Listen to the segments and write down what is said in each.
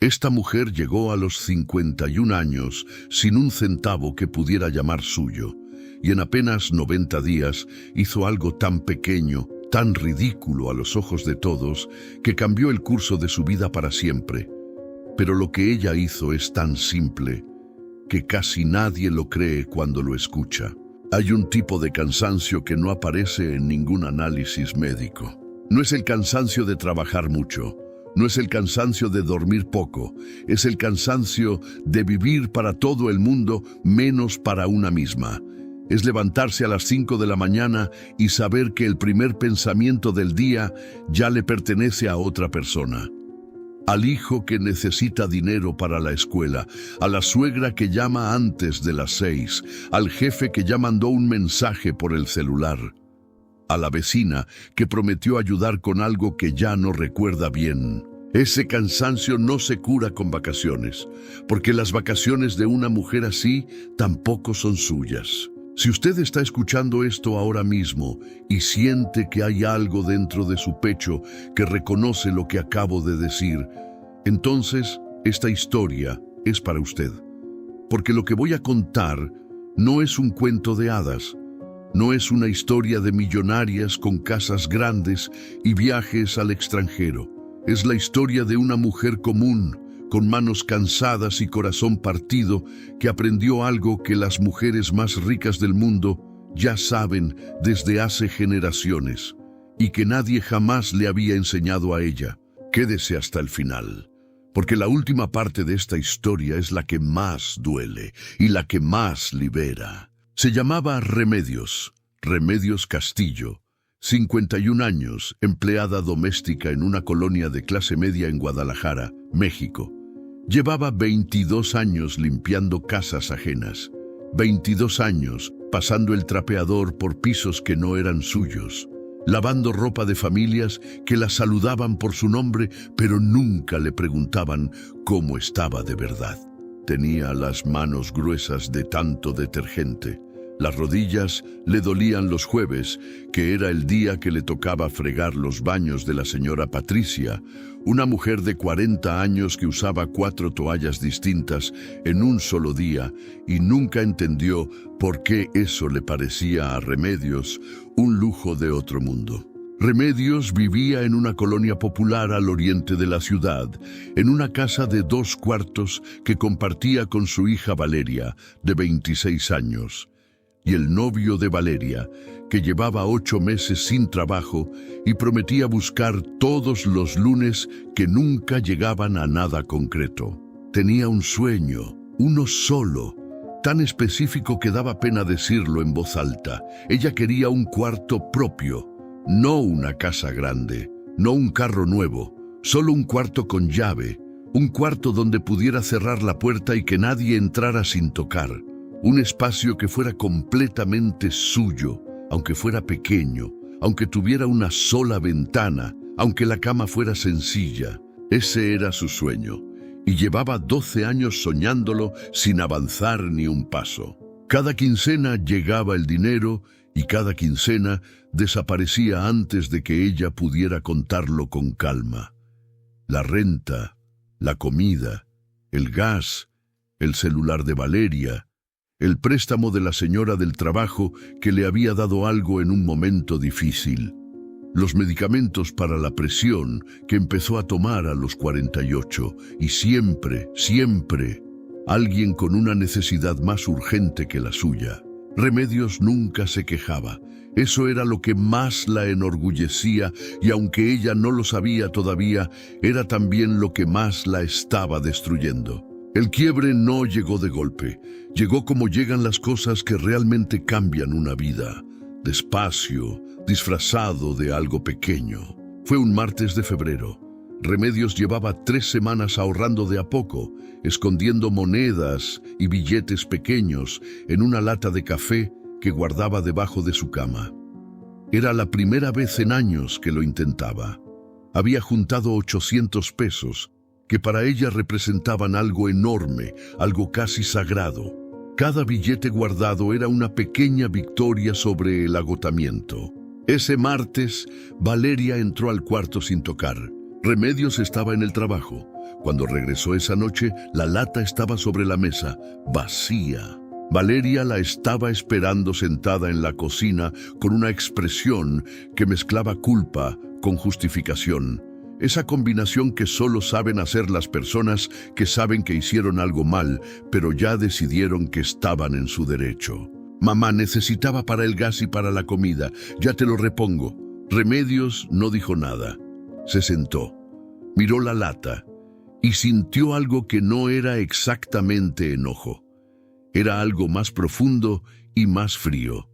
Esta mujer llegó a los 51 años sin un centavo que pudiera llamar suyo, y en apenas 90 días hizo algo tan pequeño, tan ridículo a los ojos de todos, que cambió el curso de su vida para siempre. Pero lo que ella hizo es tan simple que casi nadie lo cree cuando lo escucha. Hay un tipo de cansancio que no aparece en ningún análisis médico. No es el cansancio de trabajar mucho, no es el cansancio de dormir poco, es el cansancio de vivir para todo el mundo menos para una misma. Es levantarse a las 5 de la mañana y saber que el primer pensamiento del día ya le pertenece a otra persona. Al hijo que necesita dinero para la escuela, a la suegra que llama antes de las 6, al jefe que ya mandó un mensaje por el celular, a la vecina que prometió ayudar con algo que ya no recuerda bien. Ese cansancio no se cura con vacaciones, porque las vacaciones de una mujer así tampoco son suyas. Si usted está escuchando esto ahora mismo y siente que hay algo dentro de su pecho que reconoce lo que acabo de decir, entonces esta historia es para usted. Porque lo que voy a contar no es un cuento de hadas, no es una historia de millonarias con casas grandes y viajes al extranjero. Es la historia de una mujer común, con manos cansadas y corazón partido, que aprendió algo que las mujeres más ricas del mundo ya saben desde hace generaciones, y que nadie jamás le había enseñado a ella. Quédese hasta el final, porque la última parte de esta historia es la que más duele y la que más libera. Se llamaba Remedios Castillo, 51 años, empleada doméstica en una colonia de clase media en Guadalajara, México. Llevaba 22 años limpiando casas ajenas, 22 años pasando el trapeador por pisos que no eran suyos, lavando ropa de familias que la saludaban por su nombre, pero nunca le preguntaban cómo estaba de verdad. Tenía las manos gruesas de tanto detergente. Las rodillas le dolían los jueves, que era el día que le tocaba fregar los baños de la señora Patricia, una mujer de 40 años que usaba 4 toallas distintas en un solo día y nunca entendió por qué eso le parecía a Remedios un lujo de otro mundo. Remedios vivía en una colonia popular al oriente de la ciudad, en una casa de 2 cuartos que compartía con su hija Valeria, de 26 años. Y el novio de Valeria, que llevaba 8 meses sin trabajo y prometía buscar todos los lunes que nunca llegaban a nada concreto. Tenía un sueño, uno solo, tan específico que daba pena decirlo en voz alta. Ella quería un cuarto propio, no una casa grande, no un carro nuevo, solo un cuarto con llave, un cuarto donde pudiera cerrar la puerta y que nadie entrara sin tocar. Un espacio que fuera completamente suyo, aunque fuera pequeño, aunque tuviera una sola ventana, aunque la cama fuera sencilla. Ese era su sueño, y llevaba 12 años soñándolo sin avanzar ni un paso. Cada quincena llegaba el dinero y cada quincena desaparecía antes de que ella pudiera contarlo con calma. La renta, la comida, el gas, el celular de Valeria, el préstamo de la señora del trabajo que le había dado algo en un momento difícil, los medicamentos para la presión que empezó a tomar a los 48, y siempre, alguien con una necesidad más urgente que la suya. Remedios nunca se quejaba. Eso era lo que más la enorgullecía, y aunque ella no lo sabía todavía, era también lo que más la estaba destruyendo. El quiebre no llegó de golpe, llegó como llegan las cosas que realmente cambian una vida, despacio, disfrazado de algo pequeño. Fue un martes de febrero. Remedios llevaba 3 semanas ahorrando de a poco, escondiendo monedas y billetes pequeños en una lata de café que guardaba debajo de su cama. Era la primera vez en años que lo intentaba. Había juntado 800 pesos, que para ella representaban algo enorme, algo casi sagrado. Cada billete guardado era una pequeña victoria sobre el agotamiento. Ese martes, Valeria entró al cuarto sin tocar. Remedios estaba en el trabajo. Cuando regresó esa noche, la lata estaba sobre la mesa, vacía. Valeria la estaba esperando sentada en la cocina con una expresión que mezclaba culpa con justificación. Esa combinación que solo saben hacer las personas que saben que hicieron algo mal, pero ya decidieron que estaban en su derecho. Mamá, necesitaba para el gas y para la comida. Ya te lo repongo. Remedios no dijo nada. Se sentó, miró la lata y sintió algo que no era exactamente enojo. Era algo más profundo y más frío.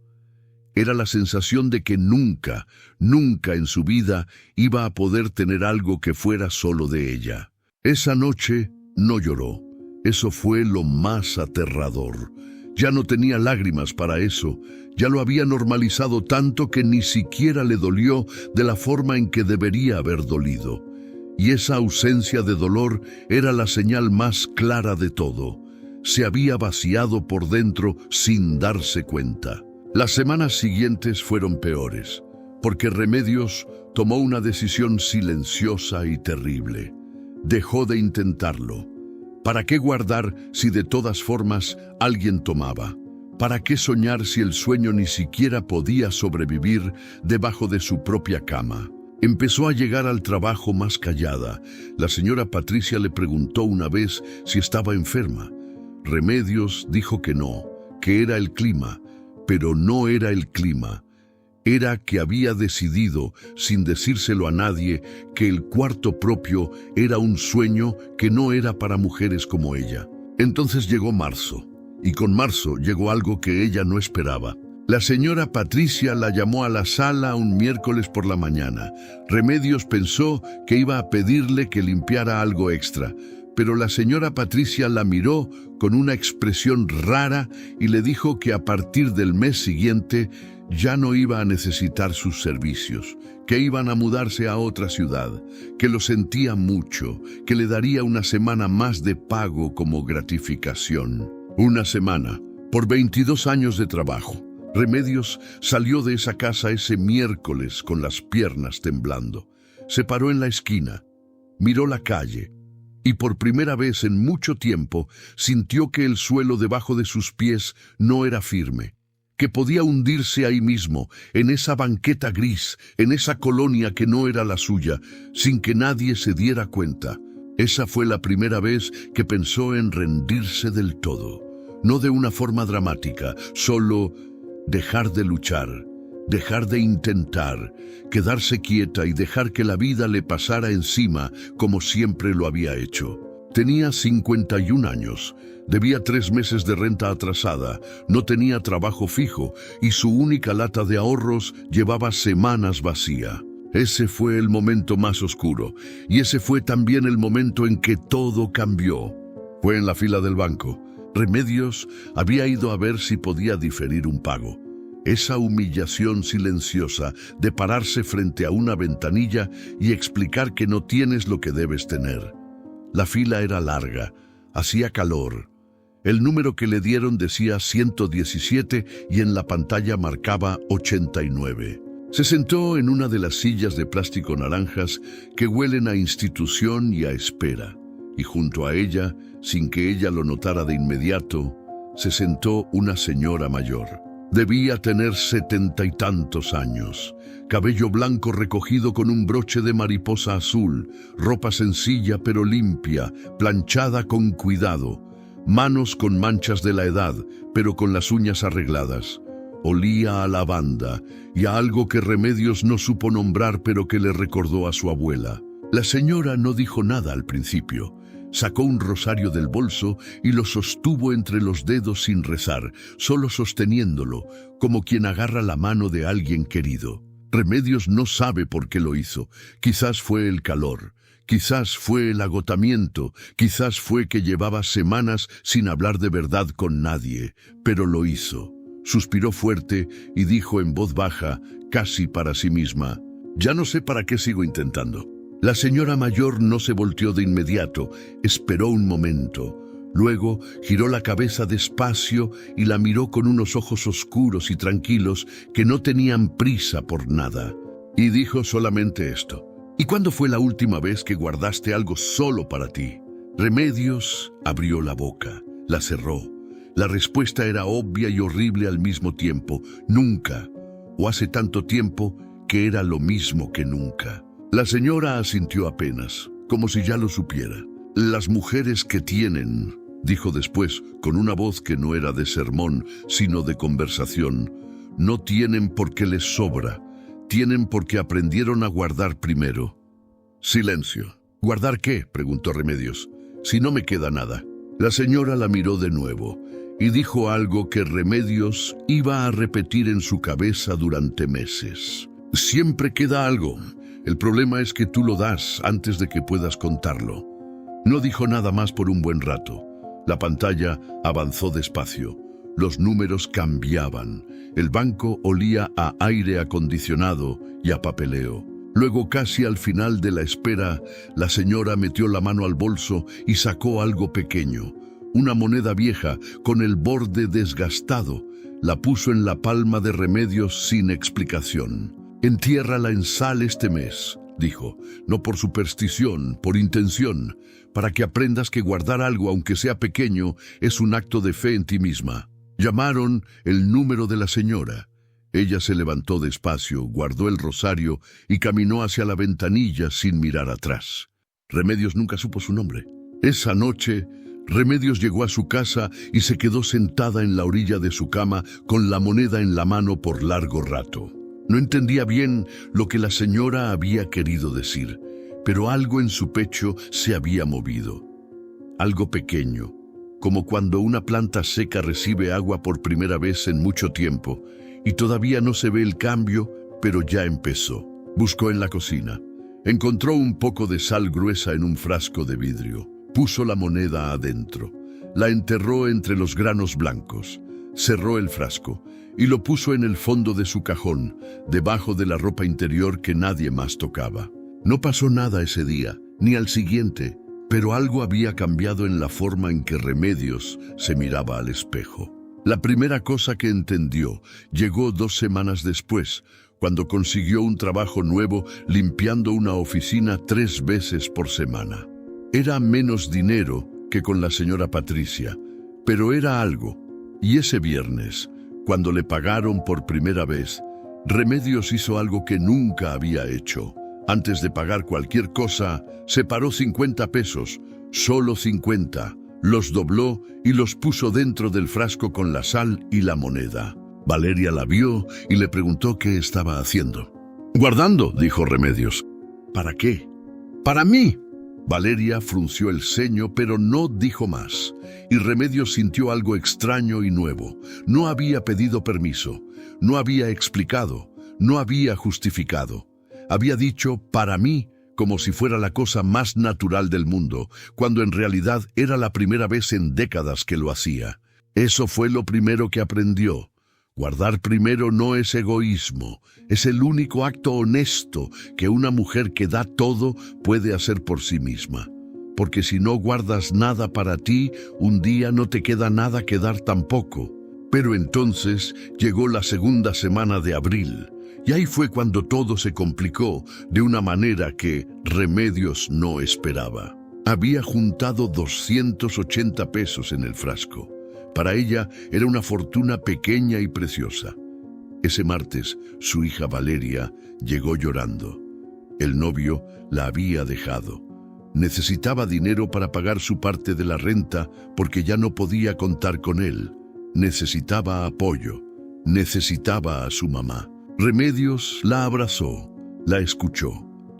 Era la sensación de que nunca, nunca en su vida iba a poder tener algo que fuera solo de ella. Esa noche no lloró. Eso fue lo más aterrador. Ya no tenía lágrimas para eso. Ya lo había normalizado tanto que ni siquiera le dolió de la forma en que debería haber dolido. Y esa ausencia de dolor era la señal más clara de todo. Se había vaciado por dentro sin darse cuenta. Las semanas siguientes fueron peores, porque Remedios tomó una decisión silenciosa y terrible. Dejó de intentarlo. ¿Para qué guardar si de todas formas alguien tomaba? ¿Para qué soñar si el sueño ni siquiera podía sobrevivir debajo de su propia cama? Empezó a llegar al trabajo más callada. La señora Patricia le preguntó una vez si estaba enferma. Remedios dijo que no, que era el clima. Pero no era el clima. Era que había decidido, sin decírselo a nadie, que el cuarto propio era un sueño que no era para mujeres como ella. Entonces llegó marzo, y con marzo llegó algo que ella no esperaba. La señora Patricia la llamó a la sala un miércoles por la mañana. Remedios pensó que iba a pedirle que limpiara algo extra, pero la señora Patricia la miró con una expresión rara y le dijo que a partir del mes siguiente ya no iba a necesitar sus servicios, que iban a mudarse a otra ciudad, que lo sentía mucho, que le daría una semana más de pago como gratificación. Una semana, por 22 años de trabajo. Remedios salió de esa casa ese miércoles con las piernas temblando. Se paró en la esquina, miró la calle, y por primera vez en mucho tiempo sintió que el suelo debajo de sus pies no era firme, que podía hundirse ahí mismo, en esa banqueta gris, en esa colonia que no era la suya, sin que nadie se diera cuenta. Esa fue la primera vez que pensó en rendirse del todo, no de una forma dramática, solo dejar de luchar, dejar de intentar, quedarse quieta y dejar que la vida le pasara encima como siempre lo había hecho. Tenía 51 años, debía 3 meses de renta atrasada, no tenía trabajo fijo y su única lata de ahorros llevaba semanas vacía. Ese fue el momento más oscuro y ese fue también el momento en que todo cambió. Fue en la fila del banco. Remedios había ido a ver si podía diferir un pago. Esa humillación silenciosa de pararse frente a una ventanilla y explicar que no tienes lo que debes tener. La fila era larga, hacía calor. El número que le dieron decía 117 y en la pantalla marcaba 89. Se sentó en una de las sillas de plástico naranjas que huelen a institución y a espera. Y junto a ella, sin que ella lo notara de inmediato, se sentó una señora mayor. Debía tener 70 y tantos años, cabello blanco recogido con un broche de mariposa azul, ropa sencilla pero limpia, planchada con cuidado, manos con manchas de la edad, pero con las uñas arregladas. Olía a lavanda y a algo que Remedios no supo nombrar pero que le recordó a su abuela. La señora no dijo nada al principio. Sacó un rosario del bolso y lo sostuvo entre los dedos sin rezar, solo sosteniéndolo, como quien agarra la mano de alguien querido. Remedios no sabe por qué lo hizo. Quizás fue el calor, quizás fue el agotamiento, quizás fue que llevaba semanas sin hablar de verdad con nadie, pero lo hizo. Suspiró fuerte y dijo en voz baja, casi para sí misma, «Ya no sé para qué sigo intentando». La señora mayor no se volteó de inmediato, esperó un momento. Luego giró la cabeza despacio y la miró con unos ojos oscuros y tranquilos que no tenían prisa por nada. Y dijo solamente esto, ¿Y cuándo fue la última vez que guardaste algo solo para ti? Remedios abrió la boca, la cerró. La respuesta era obvia y horrible al mismo tiempo. Nunca, o hace tanto tiempo que era lo mismo que nunca. La señora asintió apenas, como si ya lo supiera. Las mujeres que tienen, dijo después, con una voz que no era de sermón, sino de conversación, no tienen porque les sobra, tienen porque aprendieron a guardar primero. Silencio. ¿Guardar qué?, preguntó Remedios. Si no me queda nada. La señora la miró de nuevo y dijo algo que Remedios iba a repetir en su cabeza durante meses. Siempre queda algo. El problema es que tú lo das antes de que puedas contarlo. No dijo nada más por un buen rato. La pantalla avanzó despacio. Los números cambiaban. El banco olía a aire acondicionado y a papeleo. Luego, casi al final de la espera, la señora metió la mano al bolso y sacó algo pequeño. Una moneda vieja con el borde desgastado. La puso en la palma de Remedios sin explicación. Entiérrala en sal este mes, dijo, no por superstición, por intención, para que aprendas que guardar algo, aunque sea pequeño, es un acto de fe en ti misma. Llamaron el número de la señora. Ella se levantó despacio, guardó el rosario y caminó hacia la ventanilla sin mirar atrás. Remedios nunca supo su nombre. Esa noche, Remedios llegó a su casa y se quedó sentada en la orilla de su cama con la moneda en la mano por largo rato. No entendía bien lo que la señora había querido decir, pero algo en su pecho se había movido. Algo pequeño, como cuando una planta seca recibe agua por primera vez en mucho tiempo, y todavía no se ve el cambio, pero ya empezó. Buscó en la cocina. Encontró un poco de sal gruesa en un frasco de vidrio. Puso la moneda adentro. La enterró entre los granos blancos. Cerró el frasco y lo puso en el fondo de su cajón, debajo de la ropa interior que nadie más tocaba. No pasó nada ese día, ni al siguiente, pero algo había cambiado en la forma en que Remedios se miraba al espejo. La primera cosa que entendió llegó 2 semanas después, cuando consiguió un trabajo nuevo limpiando una oficina 3 veces por semana. Era menos dinero que con la señora Patricia, pero era algo. Y ese viernes, cuando le pagaron por primera vez, Remedios hizo algo que nunca había hecho. Antes de pagar cualquier cosa, separó 50 pesos, solo 50. Los dobló y los puso dentro del frasco con la sal y la moneda. Valeria la vio y le preguntó qué estaba haciendo. «Guardando», dijo Remedios. «¿Para qué?» «Para mí». Valeria frunció el ceño, pero no dijo más, y Remedios sintió algo extraño y nuevo. No había pedido permiso, no había explicado, no había justificado. Había dicho «para mí», como si fuera la cosa más natural del mundo, cuando en realidad era la primera vez en décadas que lo hacía. Eso fue lo primero que aprendió. Guardar primero no es egoísmo, es el único acto honesto que una mujer que da todo puede hacer por sí misma. Porque si no guardas nada para ti, un día no te queda nada que dar tampoco. Pero entonces llegó la segunda semana de abril, y ahí fue cuando todo se complicó de una manera que Remedios no esperaba. Había juntado 280 pesos en el frasco. Para ella era una fortuna pequeña y preciosa. Ese martes, su hija Valeria llegó llorando. El novio la había dejado. Necesitaba dinero para pagar su parte de la renta porque ya no podía contar con él. Necesitaba apoyo. Necesitaba a su mamá. Remedios la abrazó, la escuchó,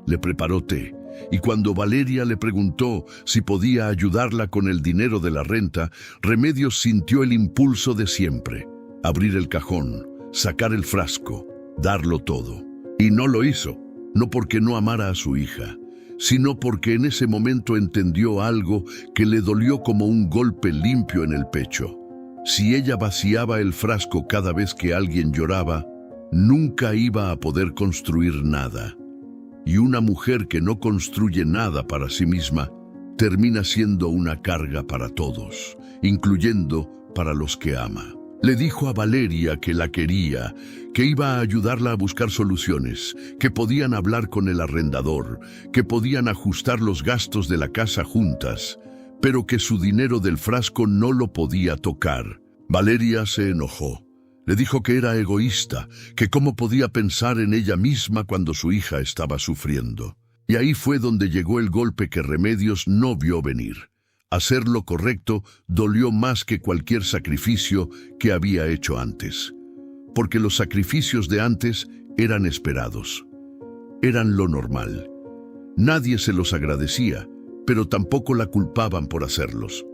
le preparó té. Y cuando Valeria le preguntó si podía ayudarla con el dinero de la renta, Remedios sintió el impulso de siempre. Abrir el cajón, sacar el frasco, darlo todo. Y no lo hizo, no porque no amara a su hija, sino porque en ese momento entendió algo que le dolió como un golpe limpio en el pecho. Si ella vaciaba el frasco cada vez que alguien lloraba, nunca iba a poder construir nada. Y una mujer que no construye nada para sí misma termina siendo una carga para todos, incluyendo para los que ama. Le dijo a Valeria que la quería, que iba a ayudarla a buscar soluciones, que podían hablar con el arrendador, que podían ajustar los gastos de la casa juntas, pero que su dinero del frasco no lo podía tocar. Valeria se enojó. Le dijo que era egoísta, que cómo podía pensar en ella misma cuando su hija estaba sufriendo. Y ahí fue donde llegó el golpe que Remedios no vio venir. Hacer lo correcto dolió más que cualquier sacrificio que había hecho antes. Porque los sacrificios de antes eran esperados. Eran lo normal. Nadie se los agradecía, pero tampoco la culpaban por hacerlos.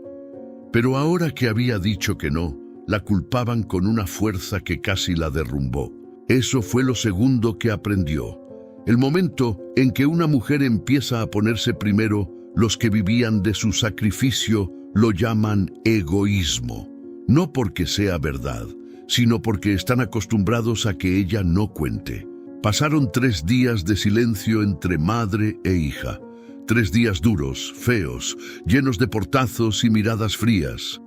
Pero ahora que había dicho que no, la culpaban con una fuerza que casi la derrumbó. Eso fue lo segundo que aprendió. El momento en que una mujer empieza a ponerse primero, los que vivían de su sacrificio lo llaman egoísmo. No porque sea verdad, sino porque están acostumbrados a que ella no cuente. Pasaron 3 días de silencio entre madre e hija. 3 días duros, feos, llenos de portazos y miradas frías.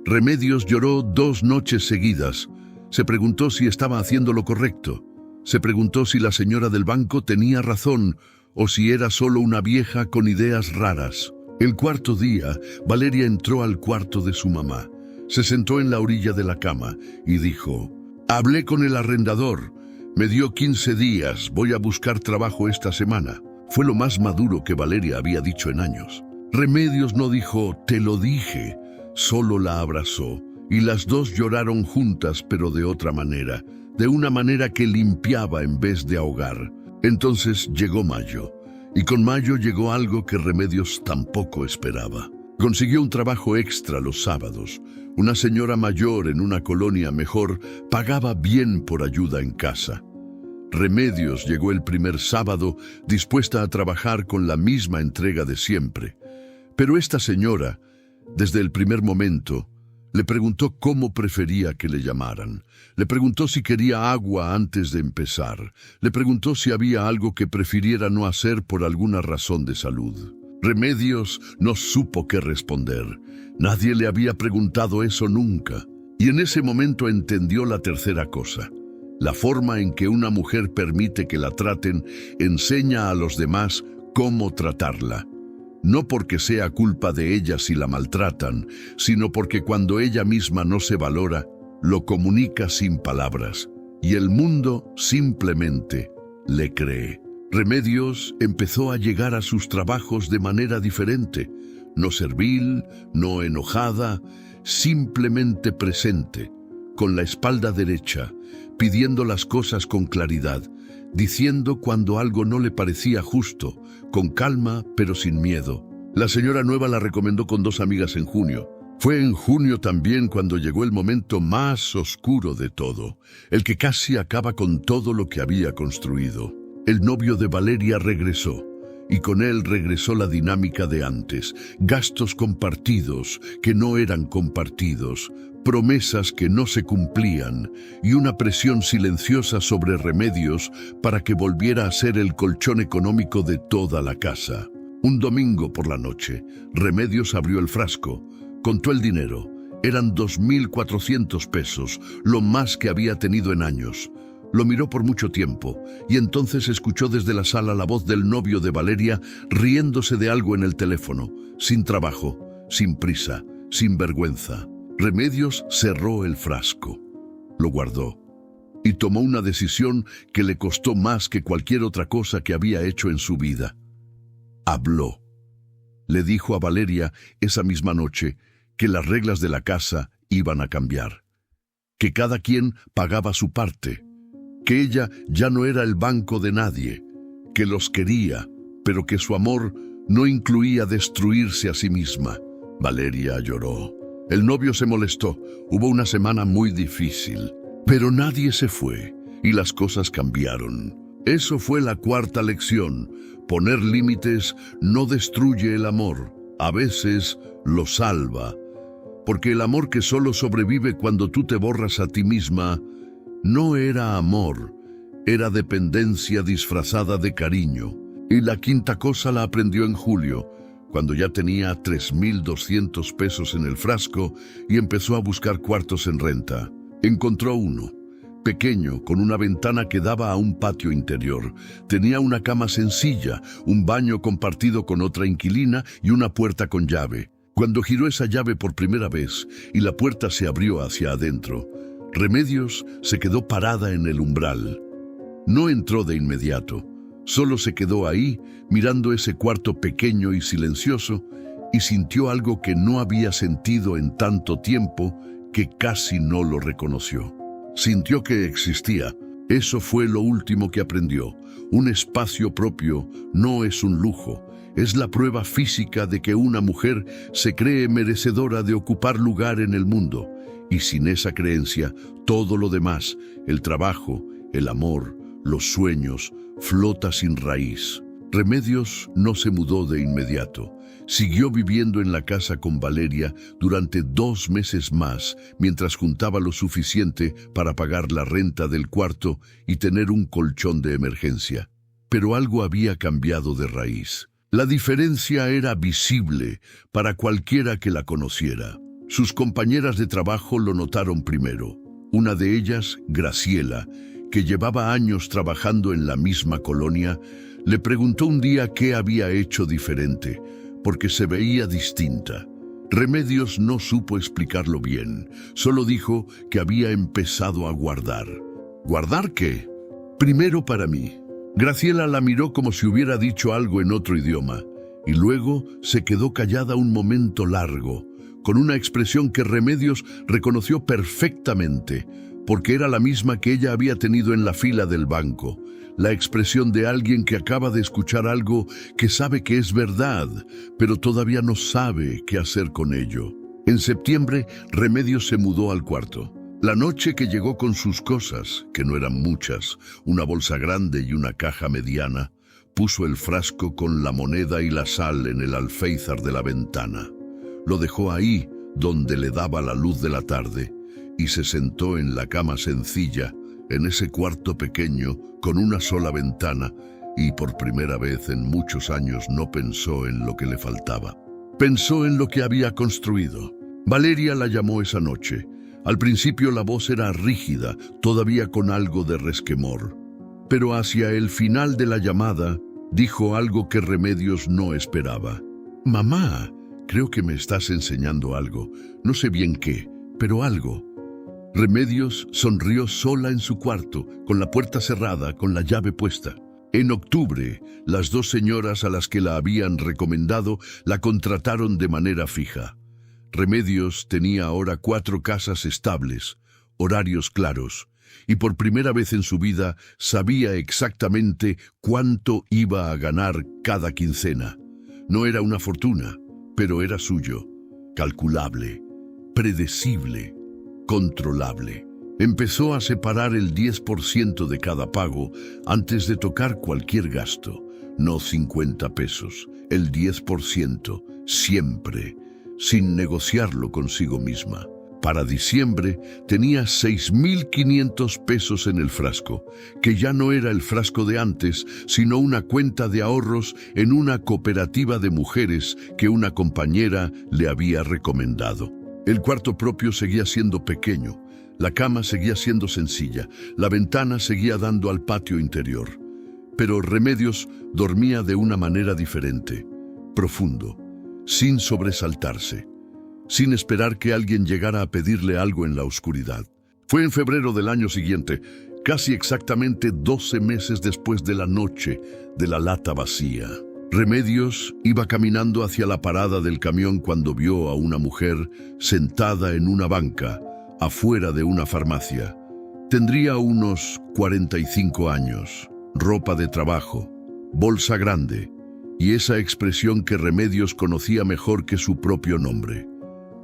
Remedios lloró 2 noches seguidas. Se preguntó si estaba haciendo lo correcto. Se preguntó si la señora del banco tenía razón o si era solo una vieja con ideas raras. El 4.º día, Valeria entró al cuarto de su mamá. Se sentó en la orilla de la cama y dijo: «Hablé con el arrendador. Me dio 15 días. Voy a buscar trabajo esta semana». Fue lo más maduro que Valeria había dicho en años. Remedios no dijo «te lo dije», solo la abrazó, y las dos lloraron juntas, pero de otra manera, de una manera que limpiaba en vez de ahogar. Entonces llegó mayo, y con mayo llegó algo que Remedios tampoco esperaba. Consiguió un trabajo extra los sábados. Una señora mayor en una colonia mejor pagaba bien por ayuda en casa. Remedios llegó el primer sábado dispuesta a trabajar con la misma entrega de siempre. Pero esta señora, desde el primer momento, le preguntó cómo prefería que le llamaran. Le preguntó si quería agua antes de empezar. Le preguntó si había algo que prefiriera no hacer por alguna razón de salud. Remedios no supo qué responder. Nadie le había preguntado eso nunca. Y en ese momento entendió la tercera cosa. La forma en que una mujer permite que la traten enseña a los demás cómo tratarla. No porque sea culpa de ella si la maltratan, sino porque cuando ella misma no se valora, lo comunica sin palabras, y el mundo simplemente le cree. Remedios empezó a llegar a sus trabajos de manera diferente, no servil, no enojada, simplemente presente, con la espalda derecha, pidiendo las cosas con claridad, diciendo cuando algo no le parecía justo, con calma pero sin miedo. La señora nueva la recomendó con 2 amigas en junio. Fue en junio también cuando llegó el momento más oscuro de todo, el que casi acaba con todo lo que había construido. El novio de Valeria regresó, y con él regresó la dinámica de antes, gastos compartidos que no eran compartidos, promesas que no se cumplían y una presión silenciosa sobre Remedios para que volviera a ser el colchón económico de toda la casa. Un domingo por la noche, Remedios abrió el frasco, contó el dinero. Eran 2.400 pesos, lo más que había tenido en años. Lo miró por mucho tiempo y entonces escuchó desde la sala la voz del novio de Valeria riéndose de algo en el teléfono, sin trabajo, sin prisa, sin vergüenza. Remedios cerró el frasco, lo guardó y tomó una decisión que le costó más que cualquier otra cosa que había hecho en su vida. Habló. Le dijo a Valeria esa misma noche que las reglas de la casa iban a cambiar, que cada quien pagaba su parte, que ella ya no era el banco de nadie, que los quería, pero que su amor no incluía destruirse a sí misma. Valeria lloró. El novio se molestó. Hubo una semana muy difícil, pero nadie se fue y las cosas cambiaron. Eso fue la 4ª lección. Poner límites no destruye el amor, a veces lo salva. Porque el amor que solo sobrevive cuando tú te borras a ti misma no era amor, era dependencia disfrazada de cariño. Y la 5ª cosa la aprendió en julio, cuando ya tenía 3.200 pesos en el frasco y empezó a buscar cuartos en renta. Encontró uno, pequeño, con una ventana que daba a un patio interior. Tenía una cama sencilla, un baño compartido con otra inquilina y una puerta con llave. Cuando giró esa llave por primera vez y la puerta se abrió hacia adentro, Remedios se quedó parada en el umbral. No entró de inmediato, solo se quedó ahí mirando ese cuarto pequeño y silencioso y sintió algo que no había sentido en tanto tiempo que casi no lo reconoció. Sintió que existía. Eso fue lo último que aprendió. Un espacio propio no es un lujo, es la prueba física de que una mujer se cree merecedora de ocupar lugar en el mundo. Y sin esa creencia, todo lo demás, el trabajo, el amor, los sueños, flota sin raíz. Remedios no se mudó de inmediato. Siguió viviendo en la casa con Valeria durante 2 meses más, mientras juntaba lo suficiente para pagar la renta del cuarto y tener un colchón de emergencia. Pero algo había cambiado de raíz. La diferencia era visible para cualquiera que la conociera. Sus compañeras de trabajo lo notaron primero. Una de ellas, Graciela, que llevaba años trabajando en la misma colonia, le preguntó un día qué había hecho diferente, porque se veía distinta. Remedios no supo explicarlo bien, solo dijo que había empezado a guardar. ¿Guardar qué? Primero para mí. Graciela la miró como si hubiera dicho algo en otro idioma, y luego se quedó callada un momento largo, con una expresión que Remedios reconoció perfectamente, porque era la misma que ella había tenido en la fila del banco, la expresión de alguien que acaba de escuchar algo que sabe que es verdad, pero todavía no sabe qué hacer con ello. En septiembre, Remedios se mudó al cuarto. La noche que llegó con sus cosas, que no eran muchas, una bolsa grande y una caja mediana, puso el frasco con la moneda y la sal en el alféizar de la ventana. Lo dejó ahí, donde le daba la luz de la tarde, y se sentó en la cama sencilla, en ese cuarto pequeño, con una sola ventana, y por primera vez en muchos años no pensó en lo que le faltaba. Pensó en lo que había construido. Valeria la llamó esa noche. Al principio la voz era rígida, todavía con algo de resquemor. Pero hacia el final de la llamada, dijo algo que Remedios no esperaba. «Mamá, creo que me estás enseñando algo. No sé bien qué, pero algo». Remedios sonrió sola en su cuarto, con la puerta cerrada, con la llave puesta. En octubre, las 2 señoras a las que la habían recomendado la contrataron de manera fija. Remedios tenía ahora 4 casas estables, horarios claros, y por primera vez en su vida sabía exactamente cuánto iba a ganar cada quincena. No era una fortuna, pero era suyo, calculable, predecible, controlable. Empezó a separar el 10% de cada pago antes de tocar cualquier gasto. No 50 pesos, el 10%, siempre, sin negociarlo consigo misma. Para diciembre tenía 6.500 pesos en el frasco, que ya no era el frasco de antes, sino una cuenta de ahorros en una cooperativa de mujeres que una compañera le había recomendado. El cuarto propio seguía siendo pequeño, la cama seguía siendo sencilla, la ventana seguía dando al patio interior. Pero Remedios dormía de una manera diferente, profundo, sin sobresaltarse, sin esperar que alguien llegara a pedirle algo en la oscuridad. Fue en febrero del año siguiente, casi exactamente 12 meses después de la noche de la lata vacía. Remedios iba caminando hacia la parada del camión cuando vio a una mujer sentada en una banca, afuera de una farmacia. Tendría unos 45 años, ropa de trabajo, bolsa grande, y esa expresión que Remedios conocía mejor que su propio nombre.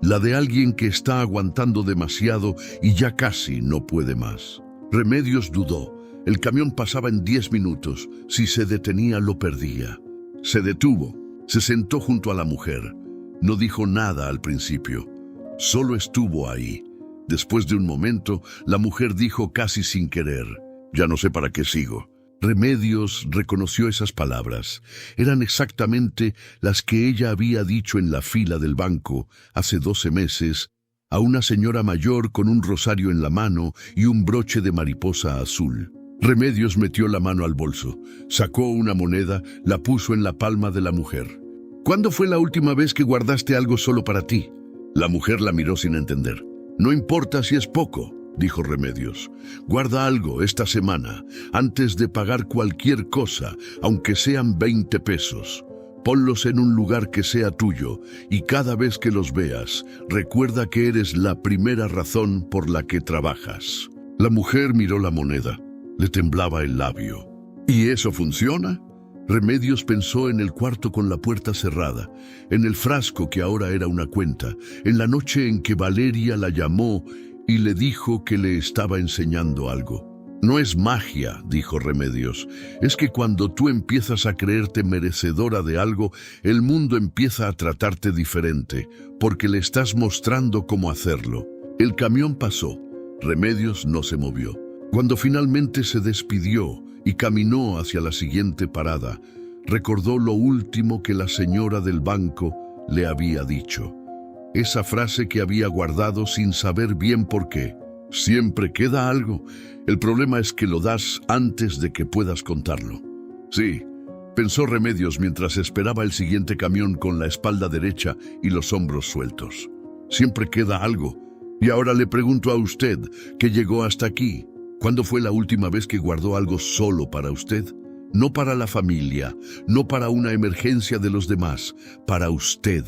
La de alguien que está aguantando demasiado y ya casi no puede más. Remedios dudó. El camión pasaba en 10 minutos. Si se detenía, lo perdía. Se detuvo. Se sentó junto a la mujer. No dijo nada al principio. Solo estuvo ahí. Después de un momento, la mujer dijo casi sin querer: «Ya no sé para qué sigo». Remedios reconoció esas palabras. Eran exactamente las que ella había dicho en la fila del banco hace 12 meses a una señora mayor con un rosario en la mano y un broche de mariposa azul. Remedios metió la mano al bolso, sacó una moneda, la puso en la palma de la mujer. ¿Cuándo fue la última vez que guardaste algo solo para ti? La mujer la miró sin entender. No importa si es poco, dijo Remedios. Guarda algo esta semana, antes de pagar cualquier cosa, aunque sean 20 pesos. Ponlos en un lugar que sea tuyo, y cada vez que los veas, recuerda que eres la primera razón por la que trabajas. La mujer miró la moneda. Le temblaba el labio. ¿Y eso funciona? Remedios pensó en el cuarto con la puerta cerrada, en el frasco que ahora era una cuenta, en la noche en que Valeria la llamó y le dijo que le estaba enseñando algo. No es magia, dijo Remedios, es que cuando tú empiezas a creerte merecedora de algo, el mundo empieza a tratarte diferente, porque le estás mostrando cómo hacerlo. El camión pasó. Remedios no se movió. Cuando finalmente se despidió y caminó hacia la siguiente parada, recordó lo último que la señora del banco le había dicho. Esa frase que había guardado sin saber bien por qué. Siempre queda algo. El problema es que lo das antes de que puedas contarlo. Sí, pensó Remedios mientras esperaba el siguiente camión con la espalda derecha y los hombros sueltos. Siempre queda algo. Y ahora le pregunto a usted, que llegó hasta aquí, ¿cuándo fue la última vez que guardó algo solo para usted? No para la familia, no para una emergencia de los demás, para usted.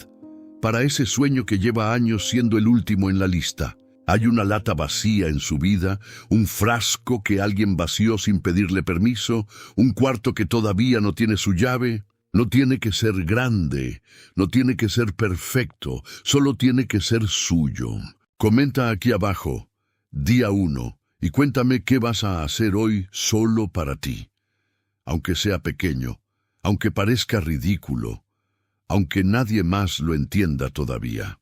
Para ese sueño que lleva años siendo el último en la lista. Hay una lata vacía en su vida, un frasco que alguien vació sin pedirle permiso, un cuarto que todavía no tiene su llave. No tiene que ser grande, no tiene que ser perfecto, solo tiene que ser suyo. Comenta aquí abajo, día 1, y cuéntame qué vas a hacer hoy solo para ti. Aunque sea pequeño, aunque parezca ridículo, aunque nadie más lo entienda todavía.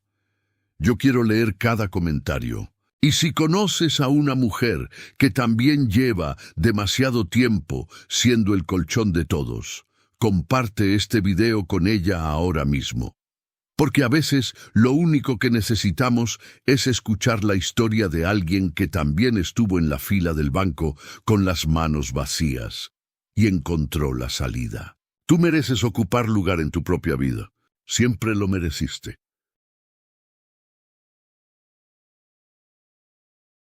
Yo quiero leer cada comentario. Y si conoces a una mujer que también lleva demasiado tiempo siendo el colchón de todos, comparte este video con ella ahora mismo. Porque a veces lo único que necesitamos es escuchar la historia de alguien que también estuvo en la fila del banco con las manos vacías y encontró la salida. Tú mereces ocupar lugar en tu propia vida. Siempre lo mereciste.